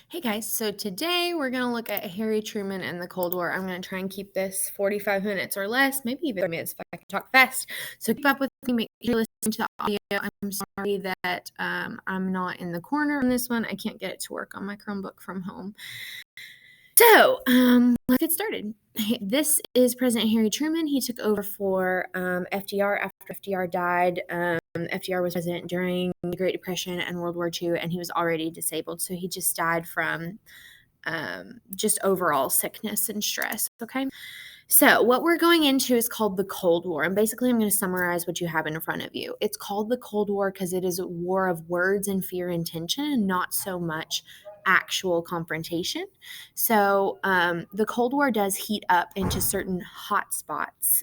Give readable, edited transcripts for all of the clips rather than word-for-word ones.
Hey guys, so today we're going to look at Harry Truman and the Cold War. I'm going to try and keep this 45 minutes or less, maybe even 30 minutes if I can talk fast. So keep up with me, make sure you listen to the audio. I'm sorry that I'm not in the corner on this one. I can't get it to work on my Chromebook from home. So let's get started. This is President Harry Truman. He took over for FDR after FDR died. FDR was president during the Great Depression and World War II, and he was already disabled. So he just died from just overall sickness and stress. Okay. So what we're going into is called the Cold War. And basically, I'm going to summarize what you have in front of you. It's called the Cold War because it is a war of words and fear and tension, and not so much actual confrontation. So the Cold War does heat up into certain hot spots.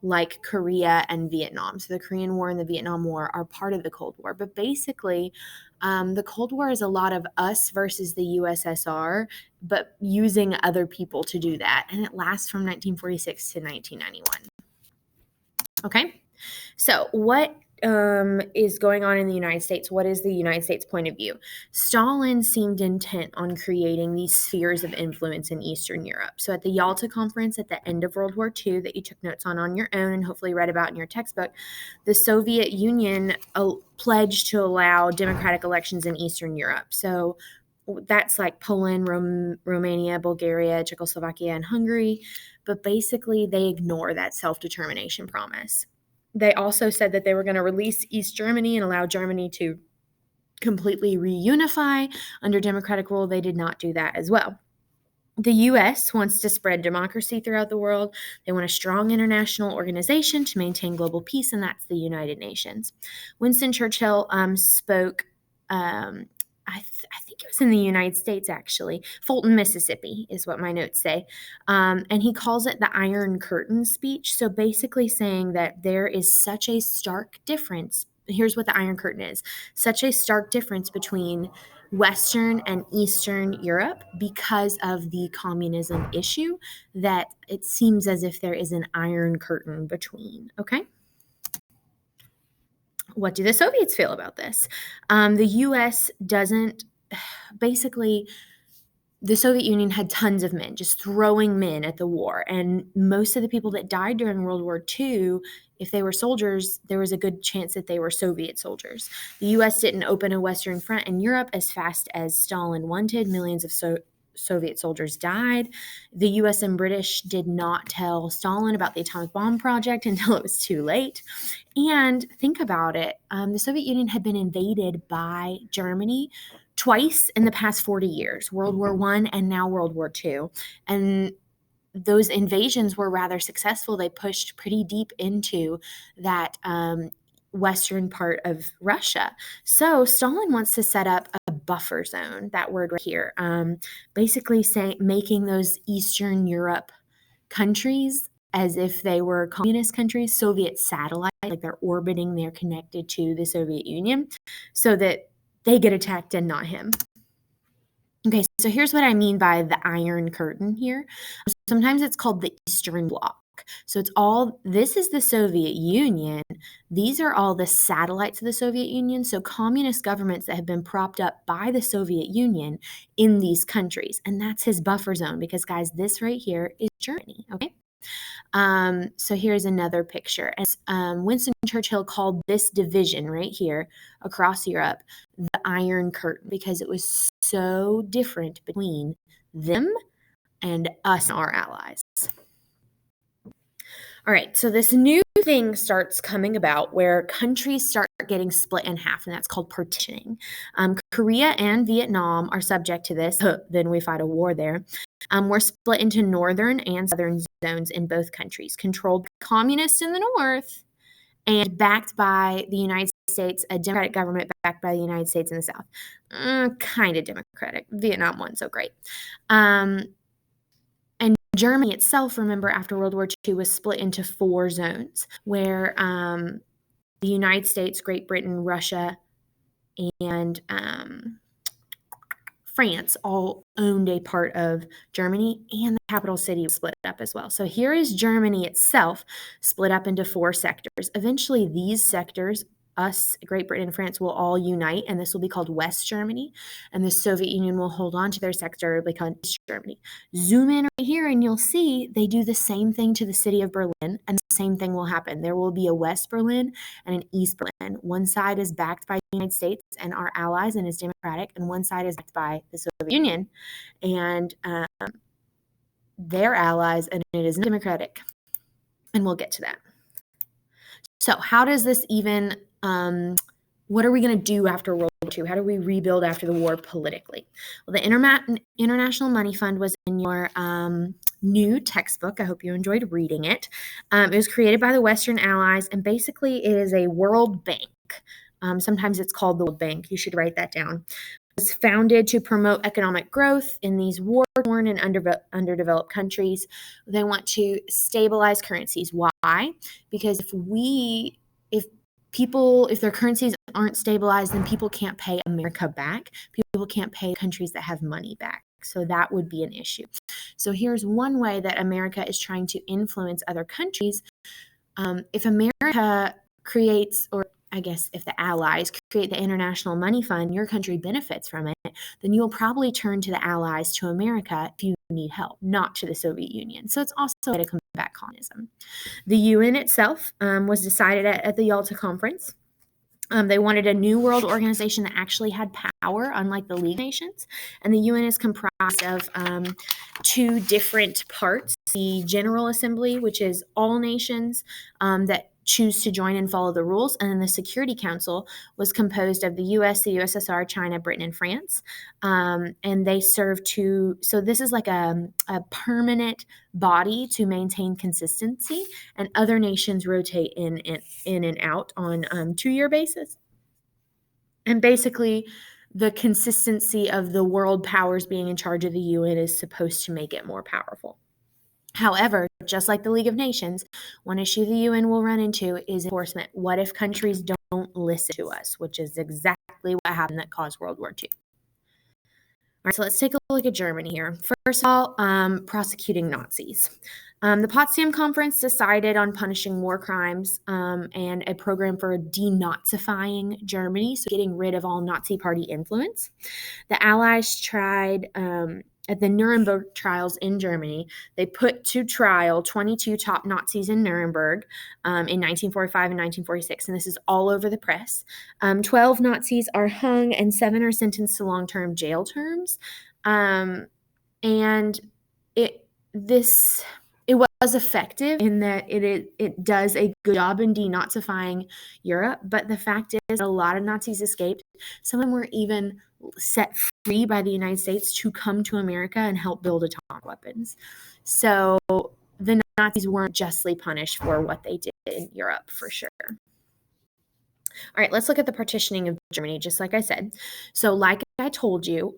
Like Korea and Vietnam. So the Korean War and the Vietnam War are part of the Cold War. But basically, the Cold War is a lot of us versus the USSR, but using other people to do that. And it lasts from 1946 to 1991. Okay. So what is going on in the United States? What is the United States point of view? Stalin seemed intent on creating these spheres of influence in Eastern Europe. So at the Yalta Conference at the end of World War II that you took notes on your own and hopefully read about in your textbook, the Soviet Union pledged to allow democratic elections in Eastern Europe. So that's like Poland, Romania, Bulgaria, Czechoslovakia, and Hungary. But basically, they ignore that self-determination promise. They also said that they were going to release East Germany and allow Germany to completely reunify under democratic rule. They did not do that as well. The U.S. wants to spread democracy throughout the world. They want a strong international organization to maintain global peace, and that's the United Nations. Winston Churchill spoke I think it was in the United States, actually. Fulton, Mississippi is what my notes say. And he calls it the Iron Curtain speech. So basically saying that there is such a stark difference. Here's what the Iron Curtain is. Such a stark difference between Western and Eastern Europe because of the communism issue that it seems as if there is an Iron Curtain between. Okay? What do the Soviets feel about this? The U.S. doesn't, basically, the Soviet Union had tons of men, just throwing men at the war. And most of the people that died during World War II, if they were soldiers, there was a good chance that they were Soviet soldiers. The U.S. didn't open a Western front in Europe as fast as Stalin wanted. Millions of Soviet soldiers died. The US and British did not tell Stalin about the atomic bomb project until it was too late. And think about it. The Soviet Union had been invaded by Germany twice in the past 40 years, World War I and now World War II. And those invasions were rather successful. They pushed pretty deep into that western part of Russia. So Stalin wants to set up a buffer zone, that word right here, basically making those Eastern Europe countries as if they were communist countries, Soviet satellites, like they're orbiting, they're connected to the Soviet Union, so that they get attacked and not him. Okay, so here's what I mean by the Iron Curtain here. Sometimes it's called the Eastern Bloc. So this is the Soviet Union. These are all the satellites of the Soviet Union. So communist governments that have been propped up by the Soviet Union in these countries. And that's his buffer zone because, guys, this right here is Germany, okay? So here's another picture. As Winston Churchill called this division right here across Europe the Iron Curtain because it was so different between them and us and our allies. All right, so this new thing starts coming about where countries start getting split in half, and that's called partitioning. Korea and Vietnam are subject to this. Then we fight a war there. We're split into northern and southern zones in both countries, controlled by communists in the north and backed by the United States, a democratic government backed by the United States in the south. Kind of democratic. Vietnam wasn't so great. And Germany itself, remember, after World War II was split into 4 zones where the United States, Great Britain, Russia, and France all owned a part of Germany, and the capital city was split up as well. So here is Germany itself split up into 4 sectors. Eventually, these sectors us, Great Britain and France, will all unite, and this will be called West Germany, and the Soviet Union will hold on to their sector, it'll become East Germany. Zoom in right here, and you'll see they do the same thing to the city of Berlin, and the same thing will happen. There will be a West Berlin and an East Berlin. One side is backed by the United States and our allies and is democratic, and one side is backed by the Soviet Union and their allies, and it is democratic. And we'll get to that. So how does this even, what are we going to do after World War II? How do we rebuild after the war politically? Well, the International Money Fund was in your new textbook. I hope you enjoyed reading it. It was created by the Western Allies, and basically it is a world bank. Sometimes it's called the World Bank. You should write that down. It was founded to promote economic growth in these war-torn and underdeveloped countries. They want to stabilize currencies. Why? Because if their currencies aren't stabilized, then people can't pay America back. People can't pay countries that have money back. So that would be an issue. So here's one way that America is trying to influence other countries. If America creates, or I guess if the allies create the International Money Fund, your country benefits from it, then you'll probably turn to the allies, to America, if you need help, not to the Soviet Union. So it's also a way to combat communism. The UN itself was decided at the Yalta Conference. They wanted a new world organization that actually had power, unlike the League of Nations. And the UN is comprised of two different parts. The General Assembly, which is all nations that choose to join and follow the rules. And then the Security Council was composed of the US, the USSR, China, Britain, and France. And they serve so this is like a permanent body to maintain consistency, and other nations rotate in and out on 2-year basis. And basically, the consistency of the world powers being in charge of the UN is supposed to make it more powerful. However, just like the League of Nations, one issue the UN will run into is enforcement. What if countries don't listen to us, which is exactly what happened that caused World War II. All right, so let's take a look at Germany here. First of all, prosecuting Nazis. The Potsdam Conference decided on punishing war crimes and a program for denazifying Germany, so getting rid of all Nazi party influence. The Allies tried, at the Nuremberg trials in Germany, they put to trial 22 top Nazis in Nuremberg in 1945 and 1946, and this is all over the press. 12 Nazis are hung and 7 are sentenced to long-term jail terms. And it was effective in that it does a good job in denazifying Europe, but the fact is a lot of Nazis escaped. Some of them were even set free by the United States to come to America and help build atomic weapons. So the Nazis weren't justly punished for what they did in Europe, for sure. All right, let's look at the partitioning of Germany, just like I said. So like I told you,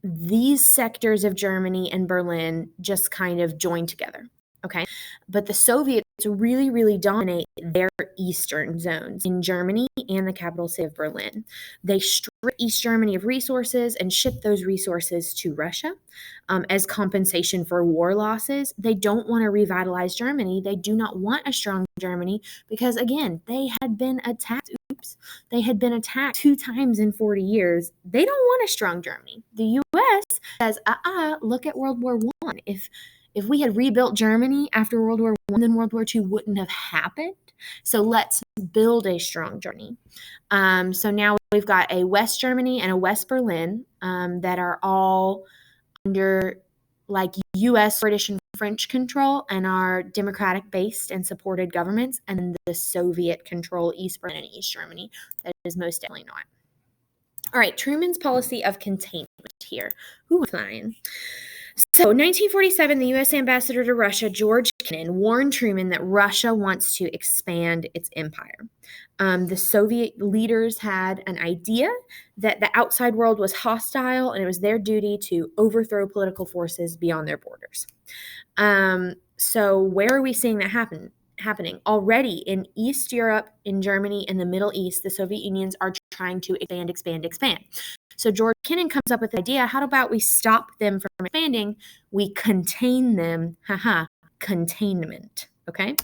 these sectors of Germany and Berlin just kind of joined together. Okay, but the Soviets really, really dominate their eastern zones in Germany and the capital city of Berlin. They strip East Germany of resources and ship those resources to Russia as compensation for war losses. They don't want to revitalize Germany. They do not want a strong Germany because, again, they had been attacked. They had been attacked 2 times in 40 years. They don't want a strong Germany. The U.S. says, look at World War I. If we had rebuilt Germany after World War I, then World War II wouldn't have happened. So let's build a strong Germany. So now we've got a West Germany and a West Berlin that are all under like U.S., British, and French control and are democratic-based and supported governments, and then the Soviet control East Berlin and East Germany. That is most definitely not. All right, Truman's policy of containment here. Ooh, flying. So, 1947, the U.S. ambassador to Russia, George Kennan, warned Truman that Russia wants to expand its empire. The Soviet leaders had an idea that the outside world was hostile and it was their duty to overthrow political forces beyond their borders. So, where are we seeing that happening? Already in East Europe, in Germany, and the Middle East, the Soviet Unions are trying to expand. So George Kennan comes up with the idea, how about we stop them from expanding? We contain them. Containment. Okay?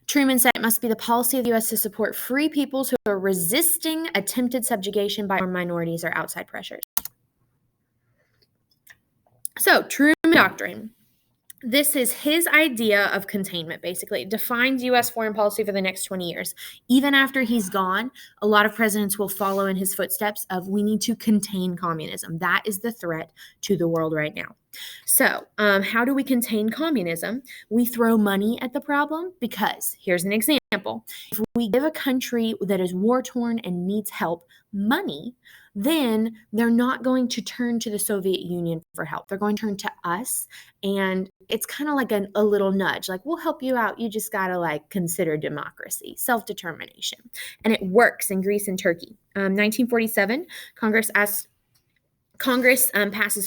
Truman said it must be the policy of the U.S. to support free peoples who are resisting attempted subjugation by minorities or outside pressures. So, Truman Doctrine. This is his idea of containment, basically. It defines U.S. foreign policy for the next 20 years. Even after he's gone, a lot of presidents will follow in his footsteps of we need to contain communism. That is the threat to the world right now. So, how do we contain communism? We throw money at the problem because here's an example. If we give a country that is war-torn and needs help money, then they're not going to turn to the Soviet Union for help. They're going to turn to us, and it's kind of like a little nudge, like we'll help you out. You just got to like consider democracy, self-determination. And it works in Greece and Turkey. 1947, Congress passes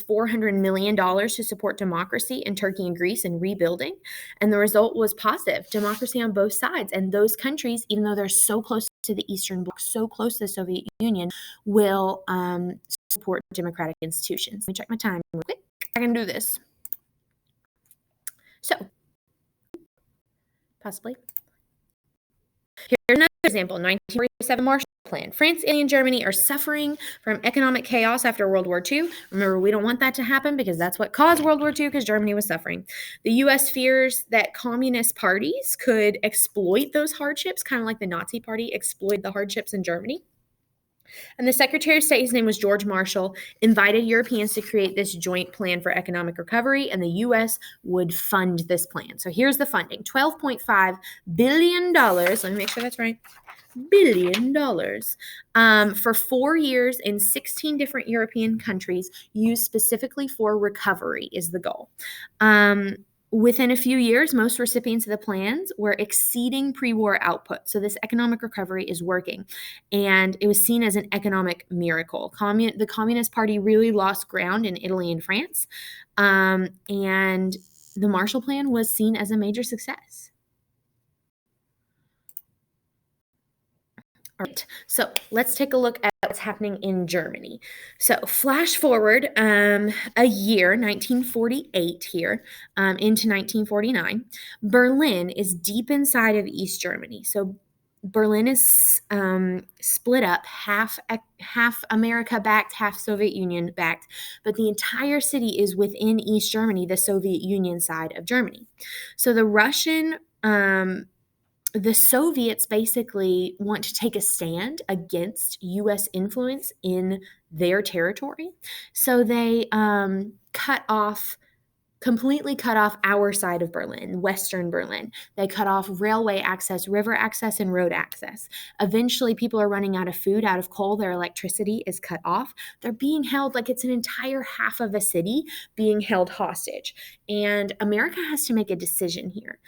$400 million to support democracy in Turkey and Greece and rebuilding. And the result was positive, democracy on both sides. And those countries, even though they're so close to the Eastern Bloc, so close to the Soviet Union, will support democratic institutions. Let me check my time real quick. I can do this. So, possibly. Here's another example, 1947 Marshall Plan. France, Italy, and Germany are suffering from economic chaos after World War II. Remember, we don't want that to happen because that's what caused World War II, because Germany was suffering. The U.S. fears that communist parties could exploit those hardships, kind of like the Nazi Party exploited the hardships in Germany. And the Secretary of State, his name was George Marshall, invited Europeans to create this joint plan for economic recovery, and the U.S. would fund this plan. So here's the funding, $12.5 billion. Let me make sure that's right. $1 billion for 4 years in 16 different European countries, used specifically for recovery is the goal. Within a few years, most recipients of the plans were exceeding pre-war output. So this economic recovery is working. And it was seen as an economic miracle. The Communist Party really lost ground in Italy and France. And the Marshall Plan was seen as a major success. All right, so let's take a look at what's happening in Germany. So flash forward a year, 1948 here, into 1949. Berlin is deep inside of East Germany. So Berlin is split up, half America backed, half Soviet Union backed, but the entire city is within East Germany, the Soviet Union side of Germany. So the Soviets basically want to take a stand against U.S. influence in their territory. So they completely cut off our side of Berlin, Western Berlin. They cut off railway access, river access, and road access. Eventually, people are running out of food, out of coal. Their electricity is cut off. They're being held like it's an entire half of a city being held hostage. And America has to make a decision here.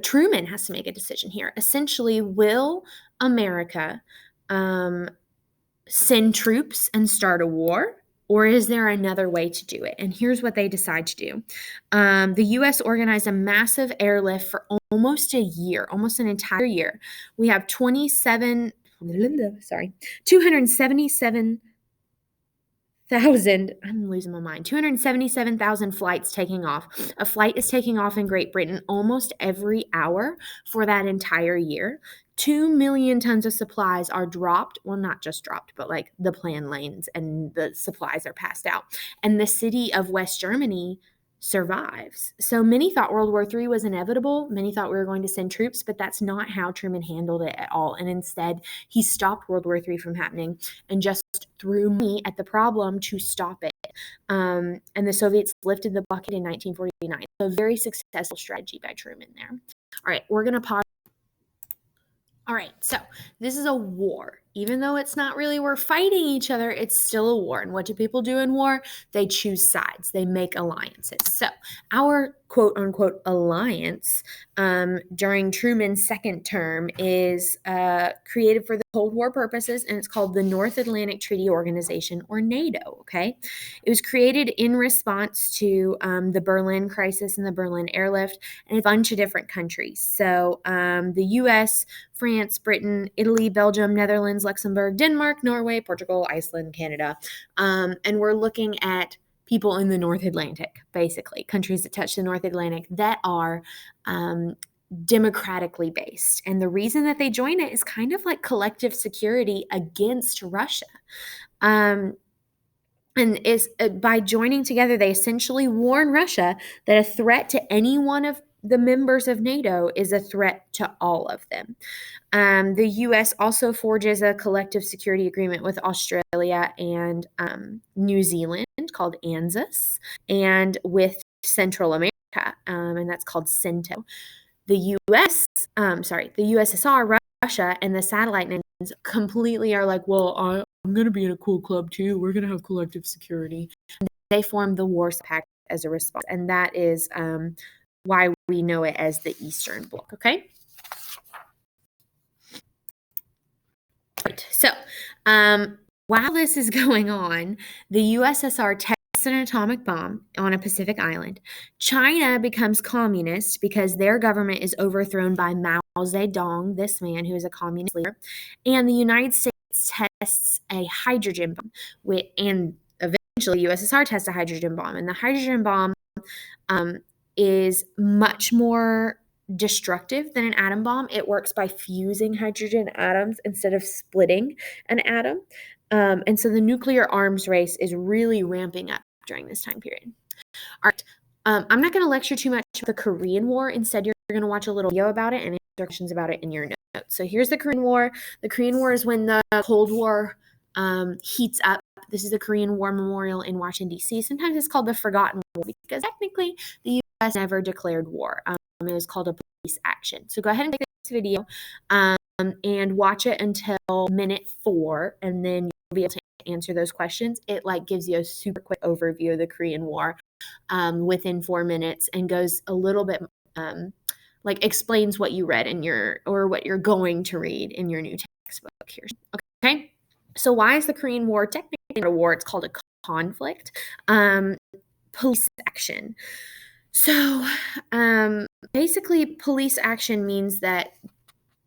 Truman has to make a decision here. Essentially, will America send troops and start a war? Or is there another way to do it? And here's what they decide to do. The U.S. organized a massive airlift for almost a year, almost an entire year. We have 277,000 flights taking off. A flight is taking off in Great Britain almost every hour for that entire year. 2 million tons of supplies are dropped. Well, not just dropped, but like the plan lanes and the supplies are passed out. And the city of West Germany survives. So many thought World War III was inevitable. Many thought we were going to send troops, but that's not how Truman handled it at all. And instead, he stopped World War III from happening and just threw money at the problem to stop it. And the Soviets lifted the bucket in 1949. So a very successful strategy by Truman there. All right, we're going to pause. All right, so this is a war. Even though it's not really we're fighting each other, it's still a war. And what do people do in war? They choose sides. They make alliances. So our quote-unquote alliance during Truman's second term is created for the Cold War purposes, and it's called the North Atlantic Treaty Organization, or NATO, okay? It was created in response to the Berlin crisis and the Berlin airlift, and a bunch of different countries. So the U.S., France, Britain, Italy, Belgium, Netherlands, Luxembourg, Denmark, Norway, Portugal, Iceland, Canada. And we're looking at people in the North Atlantic, basically, countries that touch the North Atlantic that are democratically based. And the reason that they join it is kind of like collective security against Russia. And is by joining together, they essentially warn Russia that a threat to any one of the members of NATO is a threat to all of them. The U.S. also forges a collective security agreement with Australia and New Zealand called ANZUS, and with Central America, and that's called CENTO. The USSR, Russia, and the satellite nations completely are like, well, I'm going to be in a cool club too. We're going to have collective security. They formed the Warsaw Pact as a response, and that is why we know it as the Eastern Bloc. Okay. Right. So, while this is going on, the USSR tests an atomic bomb on a Pacific island. China becomes communist because their government is overthrown by Mao Zedong, this man who is a communist leader, and the United States tests a hydrogen bomb, and eventually USSR tests a hydrogen bomb, and the hydrogen bomb is much more destructive than an atom bomb. It works by fusing hydrogen atoms instead of splitting an atom. And so the nuclear arms race is really ramping up during this time period. All right. I'm not going to lecture too much about the Korean War. Instead, you're going to watch a little video about it and answer questions about it in your notes. So here's the Korean War. The Korean War is when the Cold War heats up. This is the Korean War Memorial in Washington, D.C. Sometimes it's called the Forgotten War because technically the U.S. never declared war. It was called a police action. So go ahead and take this video and watch it until minute 4, and then you'll be able to answer those questions. It gives you a super quick overview of the Korean War within 4 minutes, and goes a little bit explains what you read in what you're going to read in your new textbook here. Okay. So why is the Korean War technically not a war? It's called a conflict. Police action. So basically, police action means that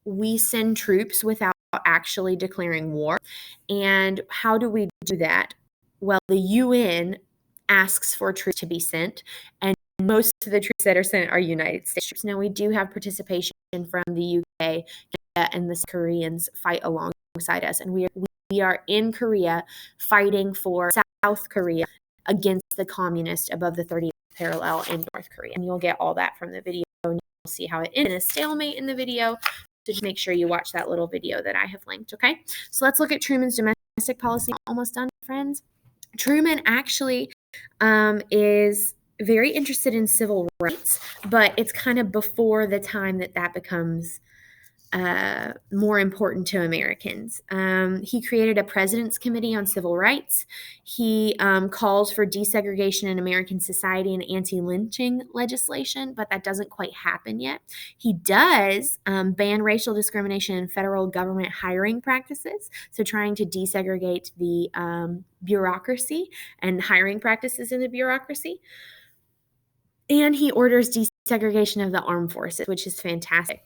we send troops without actually declaring war. And how do we do that? Well, the UN asks for troops to be sent, and most of the troops that are sent are United States troops. Now, we do have participation from the UK, and the Koreans fight alongside us, and we are in Korea fighting for South Korea against the communists above the 30th parallel in North Korea. And you'll get all that from the video, and you'll see how it ends in a stalemate in the video. So just make sure you watch that little video that I have linked, okay? So let's look at Truman's domestic policy. Almost done, friends. Truman actually is very interested in civil rights, but it's kind of before the time that becomes more important to Americans. He created a President's Committee on Civil Rights. He calls for desegregation in American society and anti-lynching legislation, but that doesn't quite happen yet. He does ban racial discrimination in federal government hiring practices, so trying to desegregate the bureaucracy and hiring practices in the bureaucracy. And he orders desegregation of the armed forces, which is fantastic.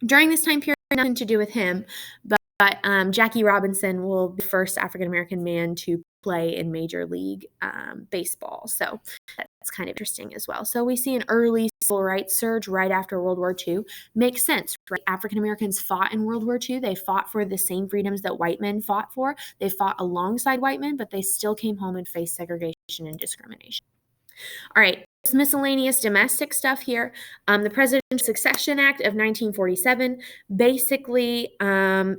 During this time period, nothing to do with him, but Jackie Robinson will be the first African-American man to play in Major League Baseball. So that's kind of interesting as well. So we see an early civil rights surge right after World War II. Makes sense, right? African-Americans fought in World War II. They fought for the same freedoms that white men fought for. They fought alongside white men, but they still came home and faced segregation and discrimination. All right. Miscellaneous domestic stuff here. The Presidential Succession Act of 1947 basically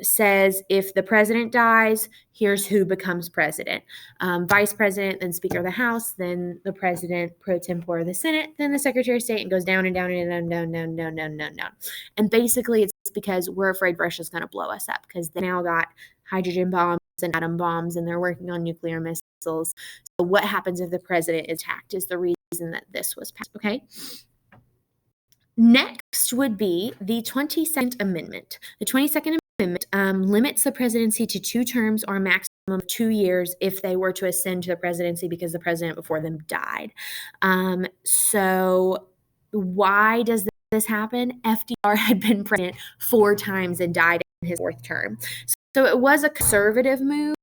says if the president dies, here's who becomes president. Vice president, then Speaker of the House, then the president pro tempore of the Senate, then the Secretary of State, and goes down and down and down, down, down, down, down, down, down. And basically it's because we're afraid Russia's going to blow us up because they now got hydrogen bombs and atom bombs, and they're working on nuclear missiles. So what happens if the president is attacked is the reason that this was passed, okay? Next would be the 22nd Amendment. The 22nd Amendment limits the presidency to 2 terms or a maximum of 2 years if they were to ascend to the presidency because the president before them died. So why does this happen? FDR had been president 4 times and died in his 4th term. So it was a conservative move.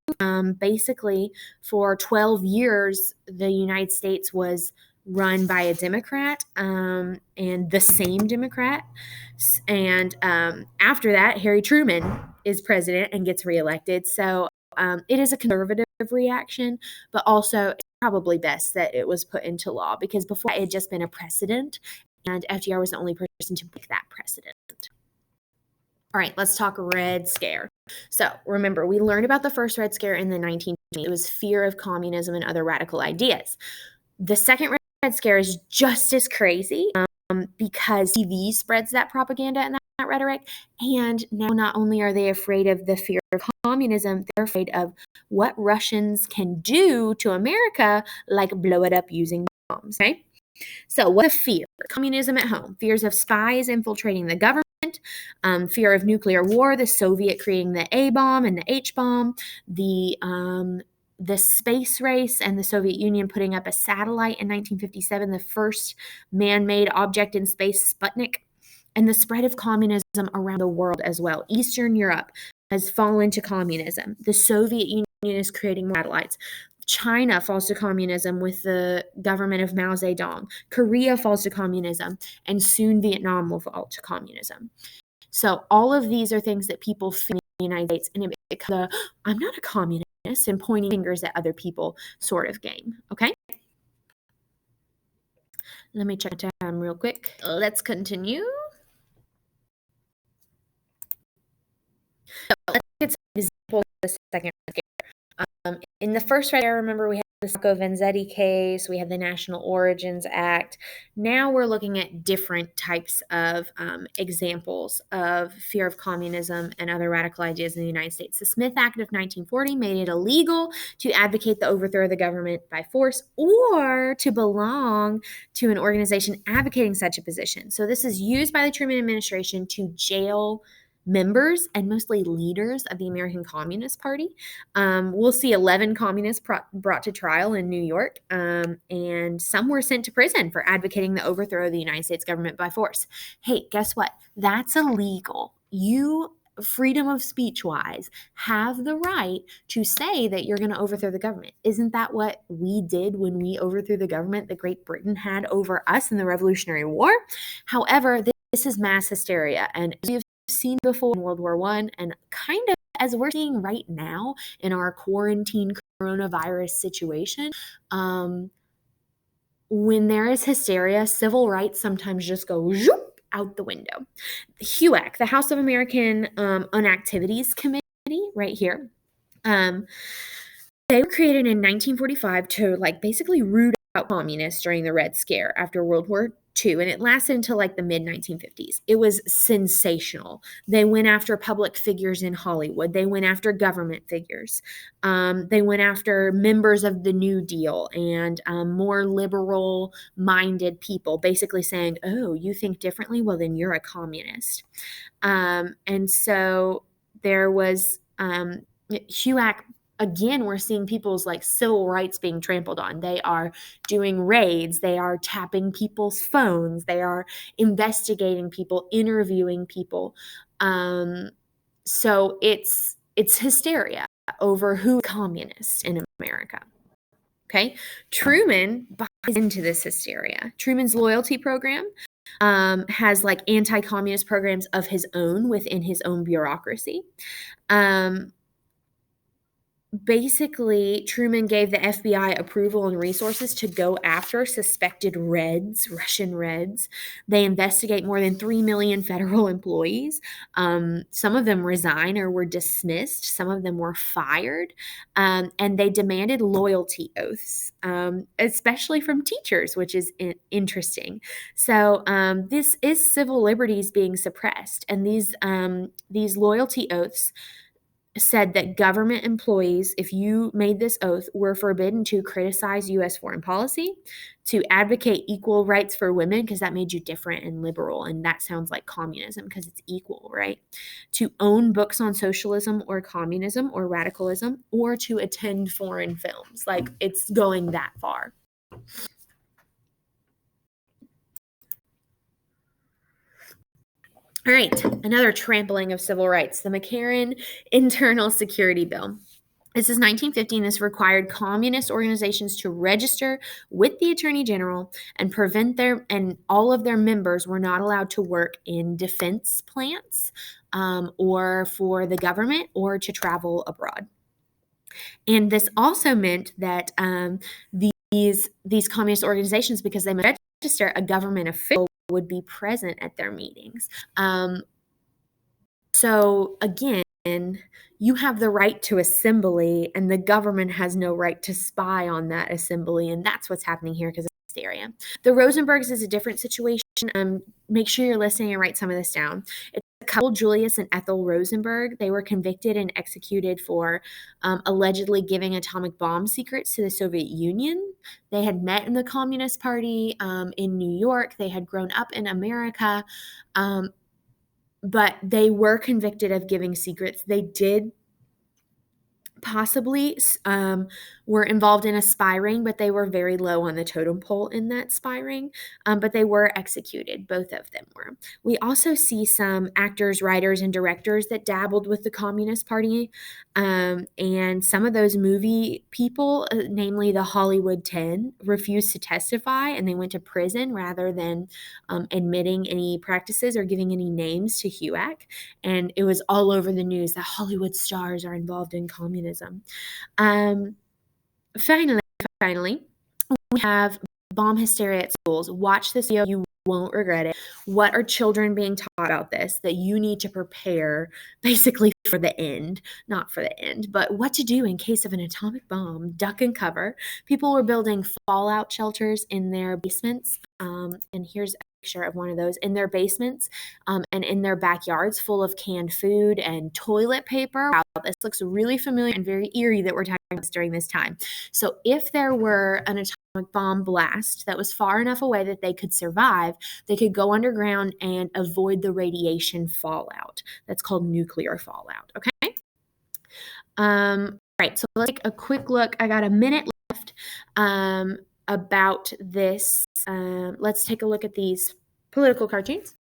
Basically, for 12 years, the United States was run by a Democrat, and the same Democrat. And after that, Harry Truman is president and gets reelected. So it is a conservative reaction, but also it's probably best that it was put into law, because before it had just been a precedent, and FDR was the only person to break that precedent. All right, let's talk Red Scare. So remember, we learned about the first Red Scare in the 1920s. It was fear of communism and other radical ideas. The second Red Scare is just as crazy, because TV spreads that propaganda and that rhetoric. And now not only are they afraid of the fear of communism, they're afraid of what Russians can do to America, like blow it up using bombs. Okay? So what a fear? Communism at home, fears of spies infiltrating the government, fear of nuclear war, the Soviet creating the A bomb and the H bomb, the space race and the Soviet Union putting up a satellite in 1957, the first man-made object in space, Sputnik, and the spread of communism around the world as well. Eastern Europe has fallen to communism. The Soviet Union is creating more satellites. China falls to communism with the government of Mao Zedong. Korea falls to communism, and soon Vietnam will fall to communism. So all of these are things that people feel in the United States, and it becomes a, I'm not a communist, and pointing fingers at other people sort of game, okay? Let me check time real quick. Let's continue. So let's get some examples of the second Red Scare. In the first Red Scare, remember we had the Sacco-Vanzetti case, we had the National Origins Act. Now we're looking at different types of examples of fear of communism and other radical ideas in the United States. The Smith Act of 1940 made it illegal to advocate the overthrow of the government by force or to belong to an organization advocating such a position. So this is used by the Truman administration to jail members and mostly leaders of the American Communist Party. We'll see 11 communists brought to trial in New York, and some were sent to prison for advocating the overthrow of the United States government by force. Hey, guess what? That's illegal. You, freedom of speech wise, have the right to say that you're going to overthrow the government. Isn't that what we did when we overthrew the government that Great Britain had over us in the Revolutionary War? However, this is mass hysteria, and as we've seen before in World War I, and kind of as we're seeing right now in our quarantine coronavirus situation, when there is hysteria, civil rights sometimes just go zoop out the window. The HUAC, the House of American Unactivities Committee, right here, they were created in 1945 to basically root out communists during the Red Scare after World War II, and it lasted until the mid-1950s. It was sensational. They went after public figures in Hollywood. They went after government figures. They went after members of the New Deal and more liberal-minded people, basically saying, oh, you think differently? Well, then you're a communist. And so there was HUAC. Again, we're seeing people's civil rights being trampled on. They are doing raids. They are tapping people's phones. They are investigating people, interviewing people. So it's hysteria over who is communist in America. Okay, Truman buys into this hysteria. Truman's loyalty program has anti-communist programs of his own within his own bureaucracy. Basically, Truman gave the FBI approval and resources to go after suspected Reds, Russian Reds. They investigate more than 3 million federal employees. Some of them resigned or were dismissed. Some of them were fired. And they demanded loyalty oaths, especially from teachers, which is interesting. So this is civil liberties being suppressed. And these loyalty oaths said that government employees, if you made this oath, were forbidden to criticize U.S. foreign policy, to advocate equal rights for women, because that made you different and liberal, and that sounds like communism because it's equal, right? To own books on socialism or communism or radicalism, or to attend foreign films. It's going that far. All right, another trampling of civil rights, the McCarran Internal Security Bill. This is 1950, and this required communist organizations to register with the Attorney General and all of their members were not allowed to work in defense plants or for the government or to travel abroad. And this also meant that these communist organizations, because they must register, a government official would be present at their meetings. So again, you have the right to assembly, and the government has no right to spy on that assembly, and that's what's happening here because of this area. The Rosenbergs is a different situation. Make sure you're listening and write some of this down. It's a couple, Julius and Ethel Rosenberg. They were convicted and executed for allegedly giving atomic bomb secrets to the Soviet Union. They had met in the Communist Party in New York. They had grown up in America. But they were convicted of giving secrets. They did possibly were involved in a spy ring, but they were very low on the totem pole in that spy ring. But they were executed. Both of them were. We also see some actors, writers, and directors that dabbled with the Communist Party. And some of those movie people, namely the Hollywood 10, refused to testify, and they went to prison rather than admitting any practices or giving any names to HUAC. And it was all over the news that Hollywood stars are involved in communism. Finally, we have bomb hysteria at schools. Watch this video. You won't regret it. What are children being taught about this? That you need to prepare basically for the end, not for the end, but what to do in case of an atomic bomb, duck and cover. People were building fallout shelters in their basements. And here's a picture of one of those in their basements and in their backyards full of canned food and toilet paper. Wow, this looks really familiar and very eerie that we're talking about this during this time. So if there were an atomic bomb blast that was far enough away that they could survive, they could go underground and avoid the radiation fallout. That's called nuclear fallout, okay? All right, so let's take a quick look. I got a minute left about this. Let's take a look at these political cartoons.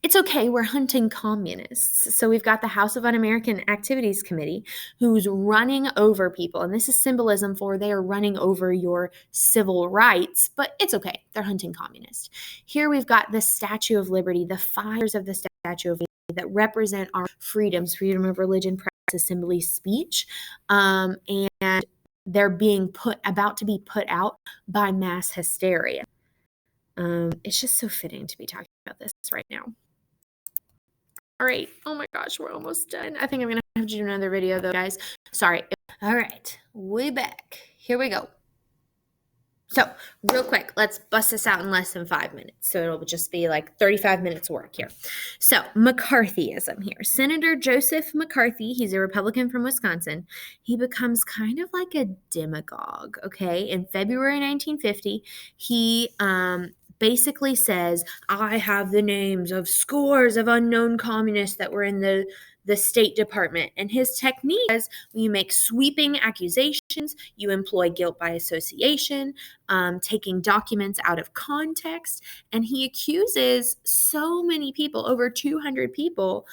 It's okay, we're hunting communists. So we've got the House of Un-American Activities Committee who's running over people. And this is symbolism for they are running over your civil rights, but it's okay. They're hunting communists. Here we've got the Statue of Liberty, the fires of the Statue of Liberty that represent our freedoms, freedom of religion, press, assembly, speech. And they're about to be put out by mass hysteria. It's just so fitting to be talking about this right now. All right. Oh my gosh, we're almost done. I think I'm going to have to do another video though, guys. Sorry. All right. Way back. Here we go. So real quick, let's bust this out in less than 5 minutes. So it'll just be like 35 minutes work here. So McCarthyism here. Senator Joseph McCarthy, he's a Republican from Wisconsin. He becomes kind of like a demagogue, okay? In February 1950, he basically says, I have the names of scores of unknown communists that were in the State Department. And his technique is you make sweeping accusations, you employ guilt by association, taking documents out of context, and he accuses so many people, over 200 people,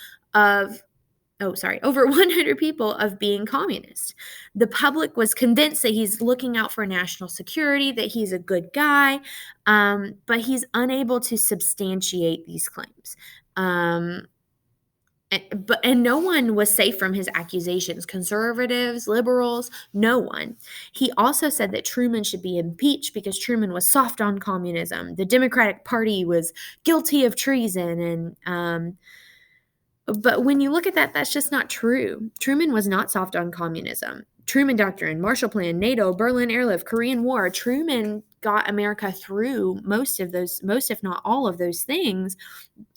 over 100 people of being communist. The public was convinced that he's looking out for national security, that he's a good guy, but he's unable to substantiate these claims. And no one was safe from his accusations. Conservatives, liberals, no one. He also said that Truman should be impeached because Truman was soft on communism. The Democratic Party was guilty of treason. But when you look at that, that's just not true. Truman was not soft on communism. Truman Doctrine, Marshall Plan, NATO, Berlin Airlift, Korean War. Truman got America through most, if not all of those things,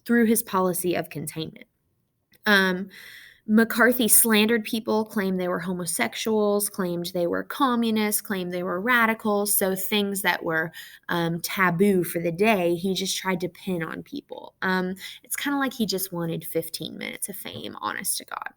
through his policy of containment. McCarthy slandered people, claimed they were homosexuals, claimed they were communists, claimed they were radicals. So things that were taboo for the day, he just tried to pin on people. It's kind of like he just wanted 15 minutes of fame, honest to God.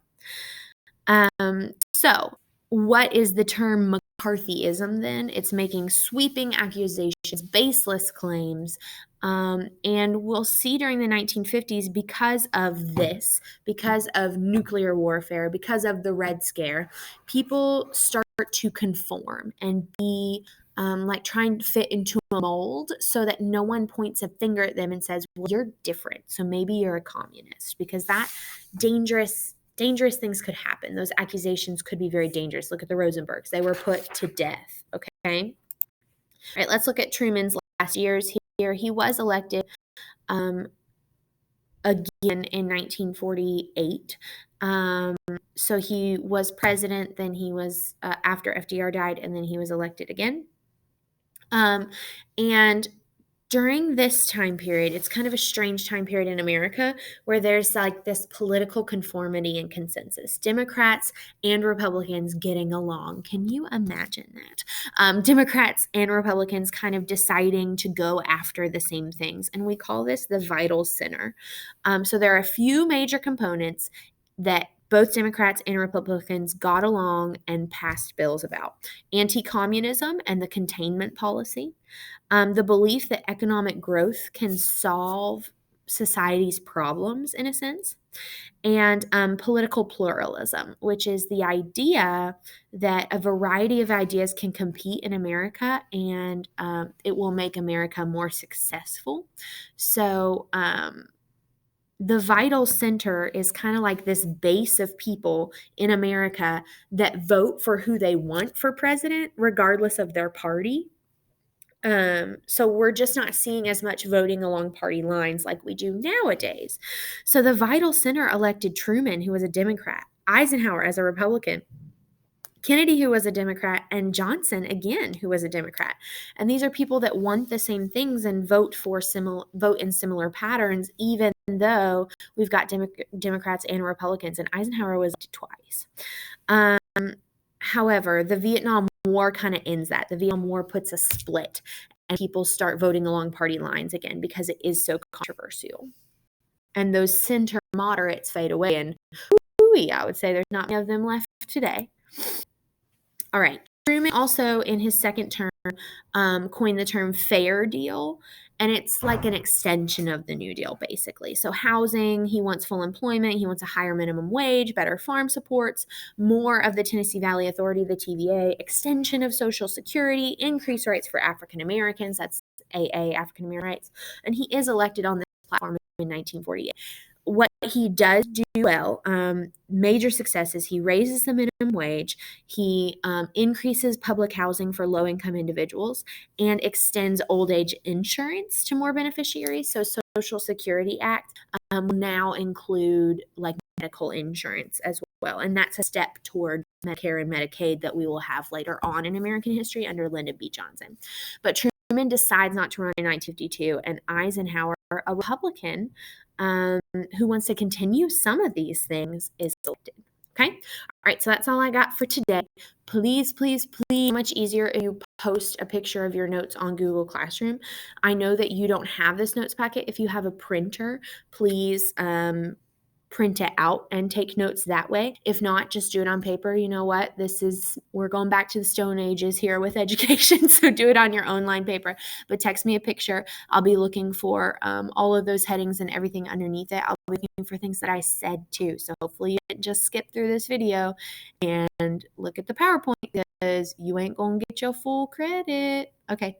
So what is the term McCarthyism then? It's making sweeping accusations baseless claims. And we'll see during the 1950s, because of this, because of nuclear warfare, because of the Red Scare, people start to conform and be like trying to fit into a mold so that no one points a finger at them and says, well, you're different, so maybe you're a communist, because that dangerous things could happen. Those accusations could be very dangerous. Look at the Rosenbergs. They were put to death, okay? All right, let's look at Truman's last years here. He was elected again in 1948. So he was president, then he was, after FDR died, and then he was elected again. And during this time period, it's kind of a strange time period in America where there's like this political conformity and consensus. Democrats and Republicans getting along. Can you imagine that? Democrats and Republicans kind of deciding to go after the same things. And we call this the vital center. So there are a few major components that both Democrats and Republicans got along and passed bills about: anti-communism and the containment policy, the belief that economic growth can solve society's problems in a sense, and political pluralism, which is the idea that a variety of ideas can compete in America, and it will make America more successful. So the vital center is kind of like this base of people in America that vote for who they want for president, regardless of their party. So we're just not seeing as much voting along party lines like we do nowadays. So the vital center elected Truman, who was a Democrat, Eisenhower as a Republican, Kennedy, who was a Democrat, and Johnson, again, who was a Democrat. And these are people that want the same things and vote in similar patterns, even though we've got Democrats and Republicans, and Eisenhower was elected twice. However, the Vietnam War kind of ends that. The Vietnam War puts a split, and people start voting along party lines again because it is so controversial. And those center moderates fade away, and I would say there's not many of them left today. All right. Truman also, in his second term, coined the term Fair Deal, and it's like an extension of the New Deal, basically. So housing, he wants full employment, he wants a higher minimum wage, better farm supports, more of the Tennessee Valley Authority, the TVA, extension of Social Security, increased rights for African Americans, that's AA, African American rights, and he is elected on this platform in 1948. What he does do well, major successes, he raises the minimum wage, he increases public housing for low-income individuals, and extends old age insurance to more beneficiaries. So Social Security Act will now include like medical insurance as well, and that's a step toward Medicare and Medicaid that we will have later on in American history under Lyndon B. Johnson. But Truman decides not to run in 1952, and Eisenhower, a Republican, who wants to continue some of these things, is elected. Okay. All right. So that's all I got for today. Please, please, please, much easier if you post a picture of your notes on Google Classroom. I know that you don't have this notes packet. If you have a printer, please print it out and take notes that way. If not, just do it on paper. You know what? We're going back to the Stone Ages here with education. So do it on your own line paper, but text me a picture. I'll be looking for all of those headings and everything underneath it. I'll be looking for things that I said too. So hopefully you didn't just skip through this video and look at the PowerPoint, because you ain't going to get your full credit. Okay.